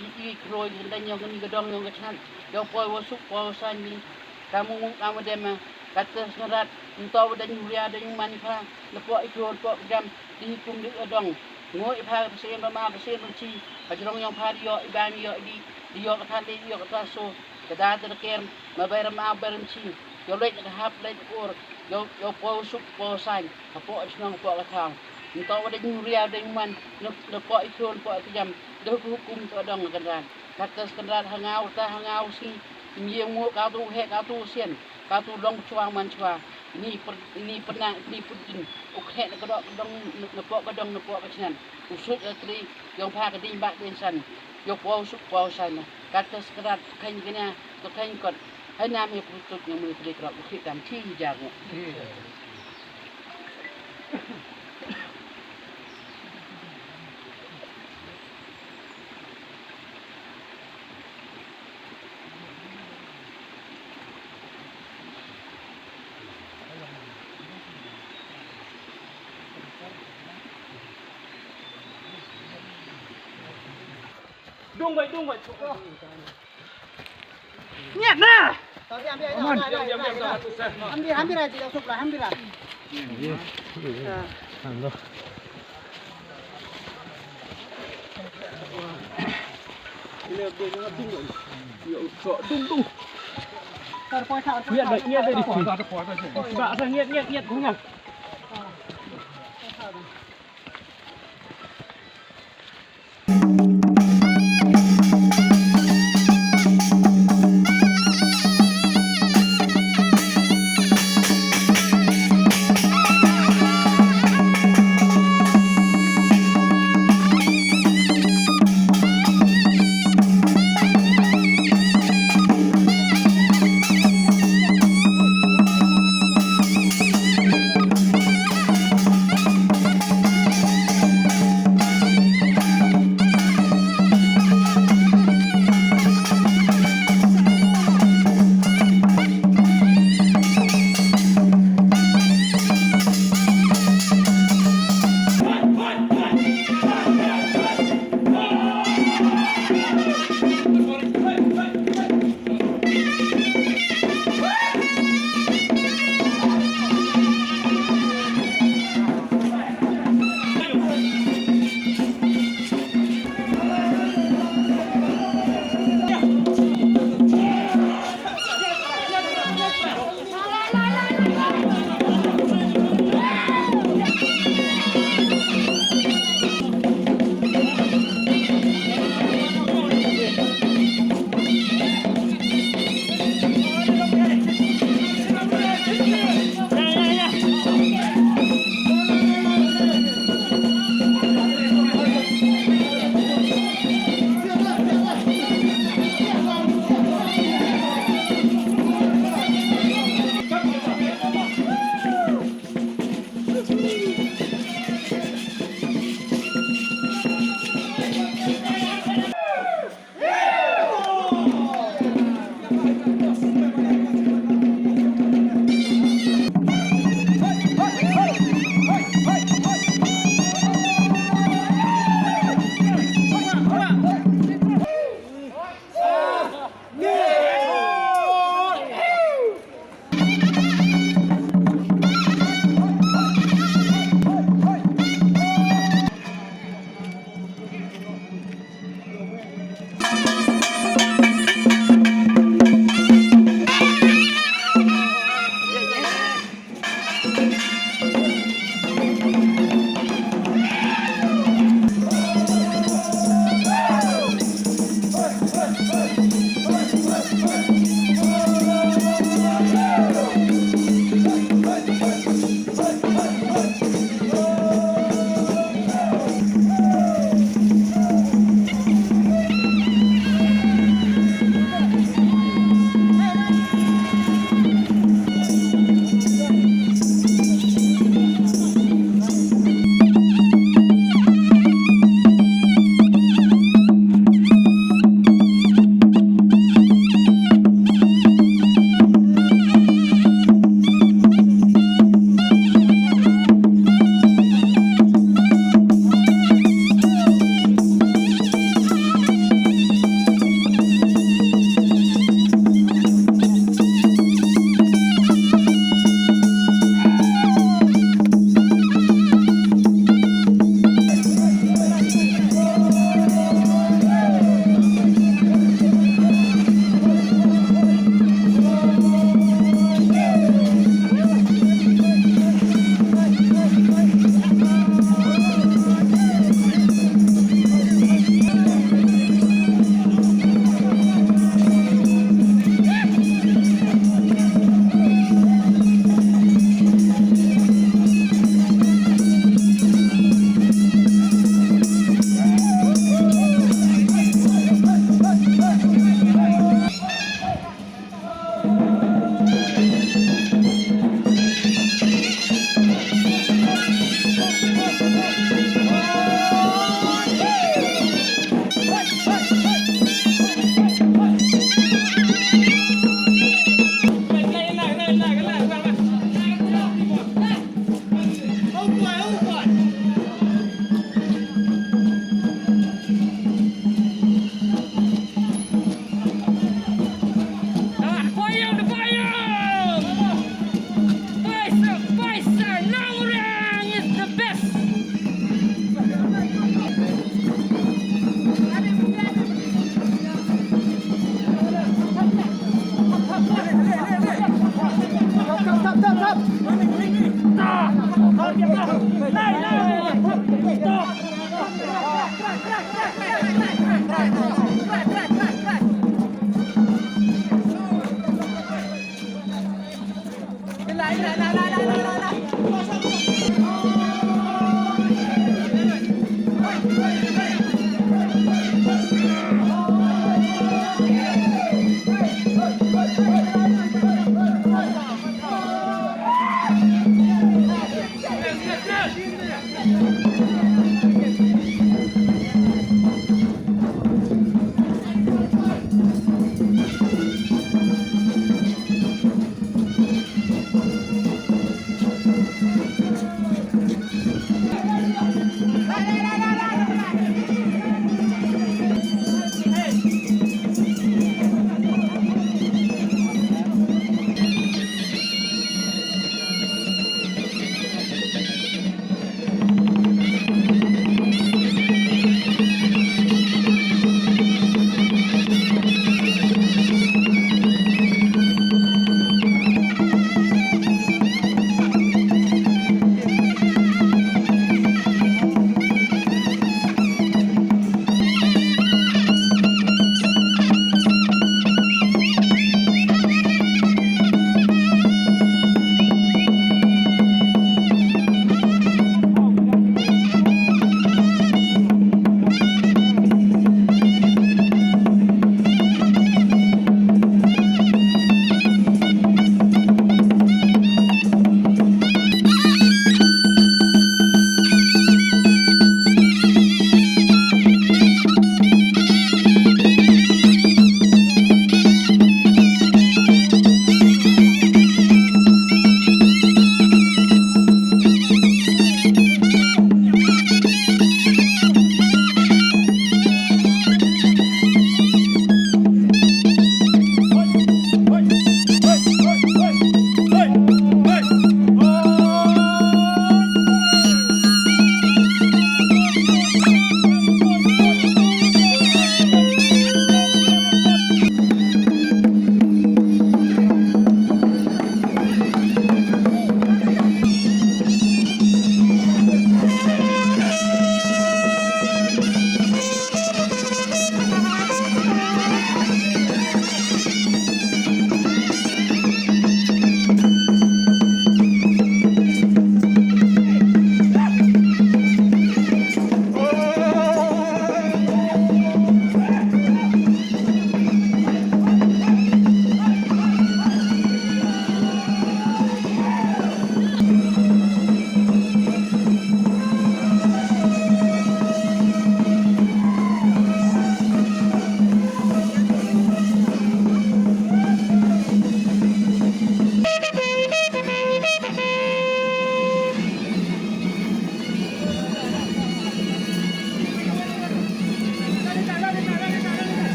i kroi dan yang ni gedong yang kechan yang poi wasuk poi san ni kamu dem kata serat entau dan yuria dan yang mani pha lepo ikron pok jam dihitung di gedong ngoi pha persen berma persen runci ajrong yang pha dio iban dio di dio kata dio kata so kada terker mabayar ma berunci yo lek hap lek ur yo poi wasuk poi san apo isnong pok katang entau dan yuria dan yang man lepo ikron pok jam dah hukum tu adang kendaraan. Kata kendaraan hangau si dia mu kau tu hek kau tu sian kau tu dong cuang man cuang. Ini pernah ini pun ukhek kedok kedong nepok kecinan. Usut atri yang pha keding bak densan. Yo pau suk pau sana. Kata sekerat kain kena tu kain kot. Hai nam yang putut yang mulai kerap ukhek tam chi jago. Dung vậy. Nhặt nè. Hampir aja tidak suka hampir lah. Ini dia nak dung vậy. Yo sok dung. Terpoi tak. Nghiệt đấy đi. Bạn sang nghiệt cũng nhầm.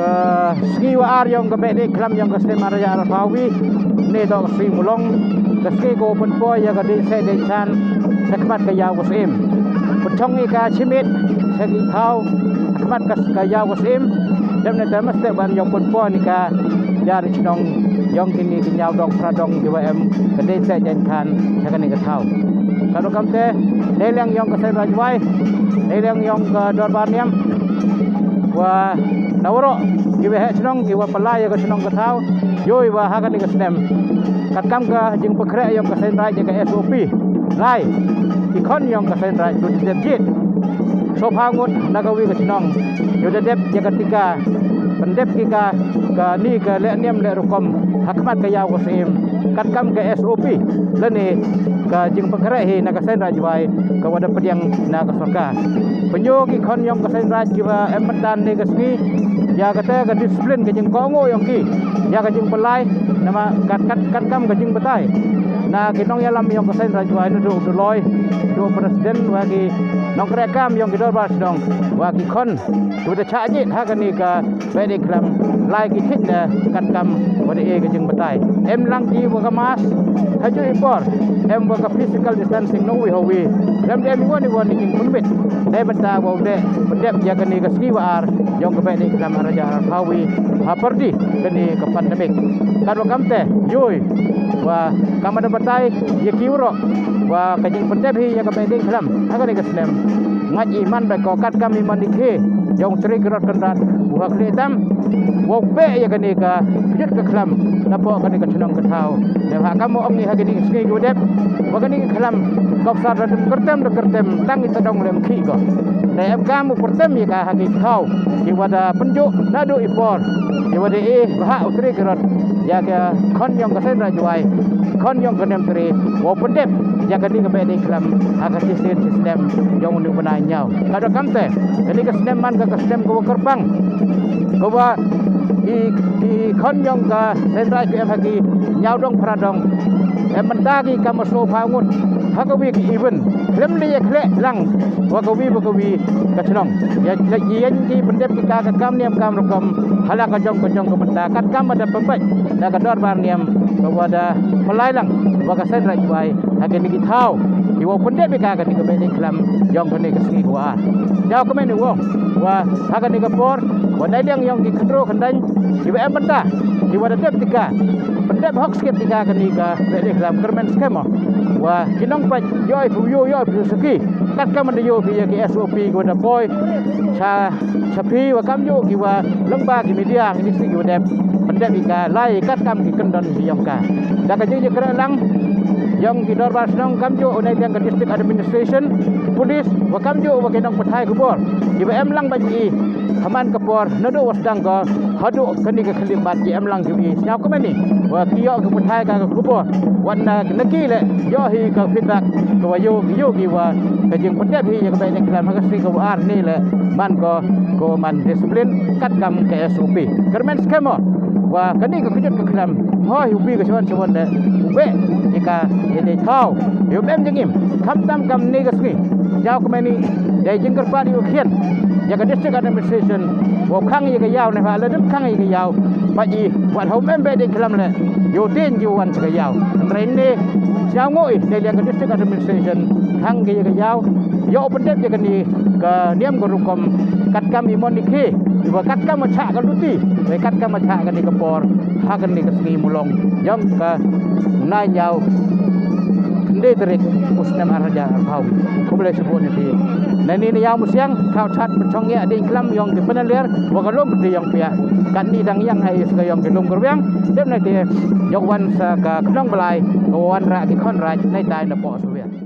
ke sngi waar yang ke Behdienkhlam yang ke Kmai Raij Rawi ni dok sri mulong ke sngi ko pynpoi ya ke di se de chan sekmat ke Iawmusiang pencong ika chimit segi thau sekmat ke Iawmusiang dem ne temas te ban yang pynpoi ni ka ya ri chnong yang kini kinyau dong pradong jwm ke di se de chan sekani ke thau kalau kamte lehniam yang ke Seinraij Jowai lehniam yang ke lehniam wa nawro kiwe he chnong kiwa palai ke chnong ke thau yoi wa ha kan ke snem kat kam ka jing pekre yang ke Seinraij ke SOP lai ki khon yang ke Seinraij tu dep jit so phangut nagawi ke chnong yo dep ya ketika pendep kita ke ni ke lehniam le rukom hakmat ke Iawmusiang kat kam ke SOP leni ke jing pekre hi na ke Seinraij Jowai ke wada pediang na ke sorka penyo ki khon yang ke Seinraij kiwa emetan ni ke sngi ya kata ke disiplin ke jing kongo yang ki ya ke jing pelai nama kat kam ke jing betai na kinong yalam yang ke Seinraij Jowai nu du loy du presiden wa ki nong rekam yang ki dorbar dong wa ki khon du da chaji ha ka ni ka Behdienkhlam lai ki thit na kat kam wa de ke jing betai em lang ki wa ka mas haju impor em wa ka physical distancing no wi howi em ni woni jing punbit de benta wa de bedep ya ka ni ka sngi war yang ke Behdienkhlam Raja Hawi haperdi ke ni ke pandemik kan wa kamte yoi wa kamada betai ya kiuro wa ka jing pendep hi ya ka Behdienkhlam ha ka ni ka snem ngaj iman ba ko kat kami mandikhe yang ceri gerak kendat wa kretam wa be ya ka ni ka jut ka khlam na po ka ni ka chnong ka thau ne ha kamu om ni ha ka ni sngi go dep wa ka ni ka khlam kop sar da kertem tang itu dong lem khi ko ne em kamu pertem ya ka ha ki thau ki wada penjuk nadu ipor ki wada ha utri gerak ya ka khon yang ka Seinraij Jowai khon yang ka nem tri wa pendep ya ka ni ka Behdienkhlam ha ka sistem yang nu benai nyau kada kamte ni ka snem man ka snem ko kerbang ko wa i khon yang ka Seinraij em ha ki nyau dong pradong em mendagi ka maslo phangun ha ka wi ki even lem li khle lang wa ka wi ka chnong ya yen ki pendep ki ka kam niam kam rokom hala ka jong ka benda kat kam ada pembek da ka dor bar niam ka wada pelai lang wa ka Seinraij Jowai ha ki ni ki thau ki wa pendep ki ka ni ka Behdienkhlam yang ka ni ka sngi wa jauh ke menu wa ha ka ni ka por wa dai yang ki khandro khandai ki em benda ki wada dep tika pendep hok skip tika ka ni ka Behdienkhlam kermen skema wa kinong pa yoi pu seki kat kam da yo pi ki SOP ko da boy cha pi wa kam yo ki wa lomba ki media ni si ki dep pendep ika lai kat kam ki kendon ki yong ka da ka je kra lang yang ki dorbar snong kam jo onai yang district administration polis wa kam jo wa kinong pathai ko bor ki em lang ba ji haman ka por nado wasdang ko hadu kani ka khlimat ki em lang ki nyau ko mani wa ki yo ko pathai ka ko bor wan na naki le yo hi ka feedback ko wa yo ki wa ka jing pendep hi ya ka Behdienkhlam ha si ko ar ni le man ko man disiplin kat kam ke SOP kermen skema wa kani ka kujut ka khlam hoi ubi ka chon de ube ika ye thau yo bem jingim kham tam kam ni ka sngi jauh ke mani dai jingkar pa di ukhian ya ka district administration wa khang ye ka yaw ne fa le dim khang ye ka yaw pa ji wat hom em Behdienkhlam le yo tin ji wan ka yaw train ni siang ngoi dai le ka district administration khang ye ka yaw yo pendep ye ka ni ka niam ko rukom kat kam i mon dikhe wa kat kam ma cha ka luti we kat kam ma cha ka ni ka por ha ka ni ka sngi mulong yang ka nai yaw ndai terik muslim Raja Hawi ko boleh sebut ni nani ni Iawmusiang kau chat pencong ya Behdienkhlam yang di penalir wa kalom di yang pia kan ni dang yang ai se yang gelum gerbiang dem na dia jokwan sa ka Khnong Blai ko wan ra ki Khon Raij nai tai na po Shuwa